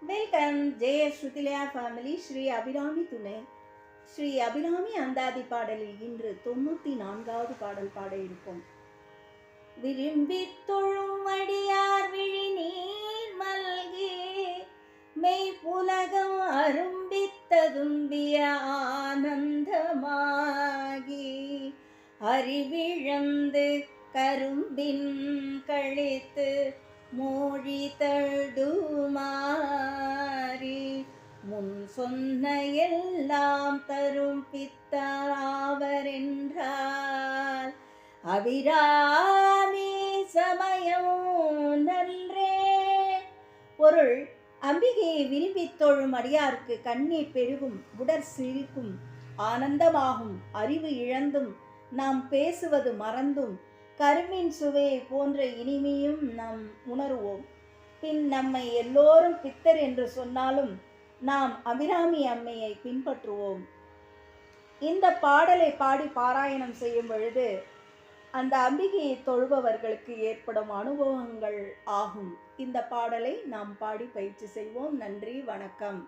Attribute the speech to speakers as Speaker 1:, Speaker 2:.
Speaker 1: Welcome ஜெய Shruthilaya family. Sri Abirami துணை ஸ்ரீ அபிராமி அந்தாதி பாடலில் இன்று 94வது பாடல் பாட இருக்கும். விரும்பி தொழும் அடியார் விழி நீர் மல்கி மெய் புலகம் அரும்பித்ததும்பிய ஆனந்தமாகி அறிவிழந்து கரும்பின் கழித்து மொழி தடுமாறி முன் சொன்ன எல்லாம் தரும் பித்தாவரென்றால் அபிராமி சமயம் நன்றே. பொருள்: அம்பிகையை விரும்பி தொழும் அடியாருக்கு கண்ணீர் பெருகும், உடற் சிரிக்கும், ஆனந்தமாகும், அறிவு இழந்தும் நாம் பேசுவது மறந்தும் கரும்பின் சுவையை போன்ற இனிமையும் நாம் உணர்வோம். பின் நம்மை எல்லோரும் பித்தர் என்று சொன்னாலும் நாம் அபிராமி அம்மையை பின்பற்றுவோம். இந்த பாடலை பாடி பாராயணம் செய்யும் பொழுது அந்த அம்பிகையை தொழுபவர்களுக்கு ஏற்படும் அனுபவங்கள் ஆகும். இந்த பாடலை நாம் பாடி பயிற்சி செய்வோம். நன்றி, வணக்கம்.